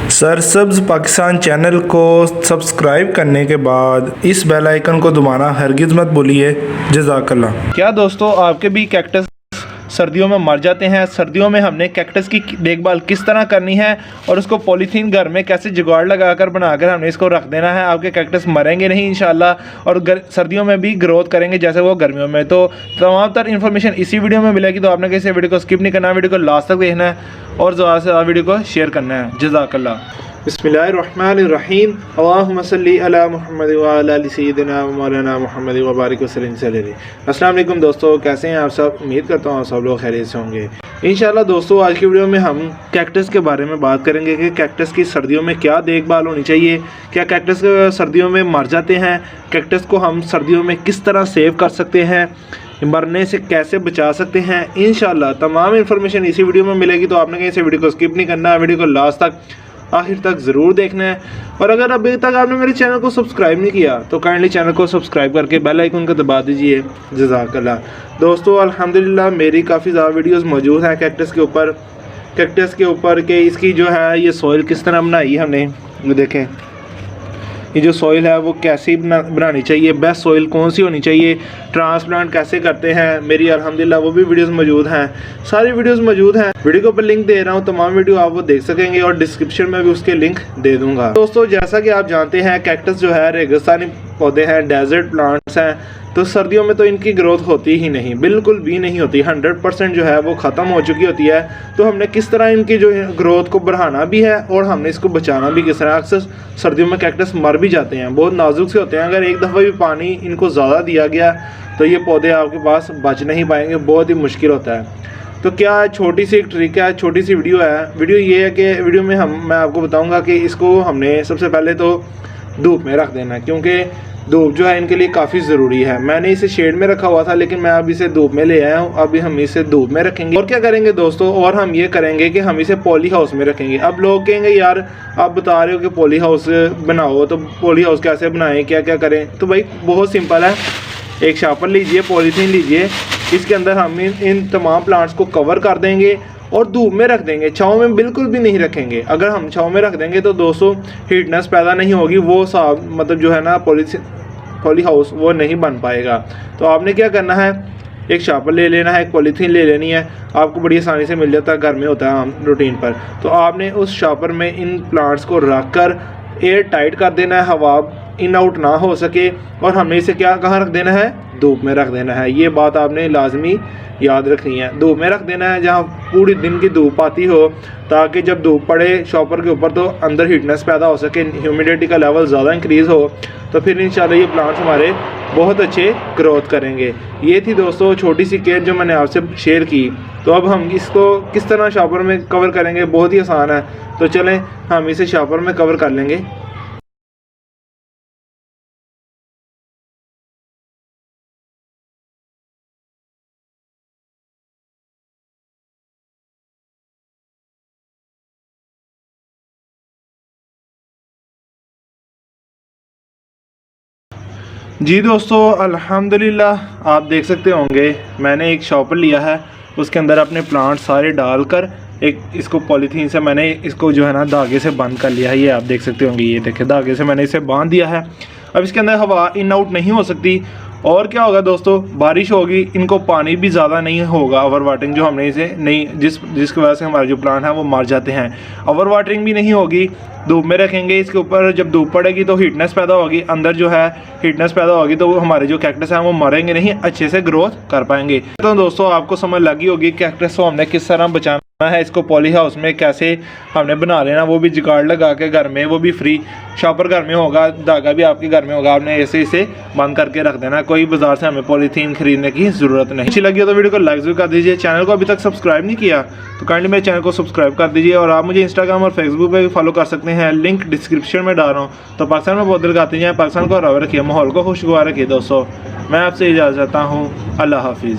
सरसब्ज Pakistan channel को subscribe करने के बाद इस बेल आइकन को दबाना हरगिज़ मत भूलिए। जज़ाकल्लाह। क्या दोस्तों आपके भी कैक्टस सर्दियों में मर जाते हैं? सर्दियों में हमने कैक्टस की देखभाल किस तरह करनी है और उसको पॉलीथीन घर में कैसे जुगाड़ लगाकर बनाकर हमने इसको रख देना है। आपके कैक्टस मरेंगे नहीं इंशाल्लाह और सर्दियों में भी ग्रोथ करेंगे जैसे वो गर्मियों में। तो तमाम तर इन्फॉर्मेशन इसी वीडियो में मिलेगी, तो आपने किसी वीडियो को स्किप नहीं करना, वीडियो को लास्ट तक देखना है और ज़्यादा से ज़्यादा वीडियो को शेयर करना है। जज़ाकल्लाह। बिस्मिल्लाहिर्रहमानिर्रहीम। अल्लाहुम्मा सल्ली अला मुहम्मद व अला आलि सय्यिदिना व मौलाना मुहम्मद व बारिक वसल्लिम। अस्सलाम वालेकुम दोस्तों, कैसे हैं आप सब? उम्मीद करता हूँ आप सब लोग खैरियत से होंगे इंशाल्लाह। दोस्तों आज की वीडियो में हम कैक्टस के बारे में बात करेंगे कि कैक्टस की सर्दियों में क्या देखभाल होनी चाहिए। क्या कैक्टस सर्दियों में मर जाते हैं? कैक्टस को हम सर्दियों में किस तरह सेव कर सकते हैं, मरने से कैसे बचा सकते हैं। इंशाल्लाह तमाम इन्फॉर्मेशन इसी वीडियो में मिलेगी, तो आपने कहीं से वीडियो को स्किप नहीं करना है, वीडियो को लास्ट तक आखिर तक ज़रूर देखना है। और अगर अभी तक आपने मेरे चैनल को सब्सक्राइब नहीं किया तो काइंडली चैनल को सब्सक्राइब करके बेल आइकन को दबा दीजिए। जज़ाकल्लाह। दोस्तों अल्हम्दुलिल्लाह मेरी काफ़ी ज़्यादा वीडियोस मौजूद हैं कैक्टस के ऊपर कि इसकी जो है ये सॉइल किस तरह बनाई हमने। देखें ये जो सॉइल है वो कैसी बनानी चाहिए, बेस्ट सॉइल कौन सी होनी चाहिए, ट्रांसप्लांट कैसे करते हैं, मेरी अल्हम्दुलिल्लाह वो भी वीडियोस मौजूद हैं, सारी वीडियोस मौजूद हैं। वीडियो के ऊपर लिंक दे रहा हूँ, तमाम वीडियो आप वो देख सकेंगे और डिस्क्रिप्शन में भी उसके लिंक दे दूँगा। दोस्तों जैसा कि आप जानते हैं कैक्टस जो है रेगिस्तानी पौधे हैं, डेजर्ट प्लांट्स हैं, तो सर्दियों में तो इनकी ग्रोथ होती ही नहीं, बिल्कुल भी नहीं होती। 100% जो है वो ख़त्म हो चुकी होती है। तो हमने किस तरह इनकी जो ग्रोथ को बढ़ाना भी है और हमने इसको बचाना भी किस तरह। अक्सर सर्दियों में कैक्टस मर भी जाते हैं, बहुत नाजुक से होते हैं। अगर एक दफ़ा भी पानी इनको ज़्यादा दिया गया तो ये पौधे आपके पास बच नहीं पाएंगे, बहुत ही मुश्किल होता है। तो क्या छोटी सी एक ट्रिक है, छोटी सी वीडियो है। वीडियो ये है कि वीडियो में मैं आपको बताऊँगा कि इसको हमने सबसे पहले तो धूप में रख देना है, क्योंकि धूप जो है इनके लिए काफ़ी ज़रूरी है। मैंने इसे शेड में रखा हुआ था लेकिन मैं अब इसे धूप में ले आया हूँ। अभी हम इसे धूप में रखेंगे। और क्या करेंगे दोस्तों, और हम ये करेंगे कि हम इसे पॉली हाउस में रखेंगे। अब लोग कहेंगे यार आप बता रहे हो कि पॉली हाउस बनाओ, तो पॉली हाउस कैसे बनाएं, क्या क्या करें। तो भाई बहुत सिंपल है, एक शापर लीजिए, पॉलीथीन लीजिए, इसके अंदर हम इन तमाम प्लांट्स को कवर कर देंगे और धूप में रख देंगे। छाँव में बिल्कुल भी नहीं रखेंगे। अगर हम छाँव में रख देंगे तो दोस्तों हीटनेस पैदा नहीं होगी, वो साफ मतलब जो है ना पॉली हाउस वो नहीं बन पाएगा। तो आपने क्या करना है, एक शापर ले लेना है, एक पॉलीथीन ले लेनी है, आपको बड़ी आसानी से मिल जाता है, घर में होता है आम रूटीन पर। तो आपने उस शापर में इन प्लांट्स को रख कर एयर टाइट कर देना है, हवा इन आउट ना हो सके। और हमने इसे कहाँ रख देना है, धूप में रख देना है। ये बात आपने लाजमी याद रखनी है, धूप में रख देना है जहाँ पूरी दिन की धूप आती हो, ताकि जब धूप पड़े शॉपर के ऊपर तो अंदर हीटनेस पैदा हो सके, ह्यूमिडिटी का लेवल ज़्यादा इंक्रीज़ हो, तो फिर इंशाल्लाह ये प्लांट्स हमारे बहुत अच्छे ग्रोथ करेंगे। ये थी दोस्तों छोटी सी केयर जो मैंने आपसे शेयर की। तो अब हम इसको किस तरह शॉपर में कवर करेंगे, बहुत ही आसान है। तो चलें हम इसे शॉपर में कवर कर लेंगे। जी दोस्तों अल्हम्दुलिल्लाह आप देख सकते होंगे मैंने एक शॉपर लिया है, उसके अंदर अपने प्लांट सारे डालकर एक इसको पॉलीथीन से मैंने इसको जो है ना धागे से बंद कर लिया है। ये आप देख सकते होंगे, ये देखें धागे से मैंने इसे बांध दिया है। अब इसके अंदर हवा इन आउट नहीं हो सकती। और क्या होगा दोस्तों, बारिश होगी, इनको पानी भी ज़्यादा नहीं होगा, ओवर वाटरिंग जो हमने इसे नहीं जिसकी वजह से हमारे जो प्लांट हैं वो मर जाते हैं। ओवर वाटरिंग भी नहीं होगी, धूप में रखेंगे इसके ऊपर, जब धूप पड़ेगी तो हीटनेस पैदा होगी, अंदर जो है हीटनेस पैदा होगी तो हमारे जो कैक्टस हैं वो मरेंगे नहीं, अच्छे से ग्रोथ कर पाएंगे। तो दोस्तों आपको समझ लगी होगी कैक्टस को हमने किस तरह बचाना है, इसको पॉली हाउस में कैसे हमने बना लेना, वो भी जुगाड़ लगा के घर में, वो भी फ्री। शॉपर घर में होगा, धागा भी आपके घर में होगा, आपने ऐसे इसे बंद करके रख देना, कोई बाजार से हमें पॉलीथीन खरीदने की ज़रूरत नहीं। अच्छी लगी हो तो वीडियो को लाइक जरूर कर दीजिए। चैनल को अभी तक सब्सक्राइब नहीं किया तो काइंडली मेरे चैनल को सब्सक्राइब कर दीजिए। और आप मुझे इंस्टाग्राम और फेसबुक पर भी फॉलो कर सकते हैं, लिंक डिस्क्रिप्शन में डाल रहा हूँ। तो पाकिस्तान में पौधे लगाते हैं, पाकिस्तान को हरा रखिए, माहौल को खुशगवार रखिए। दोस्तों मैं आपसे इजाज़त चाहता हूँ, अल्लाह हाफिज़।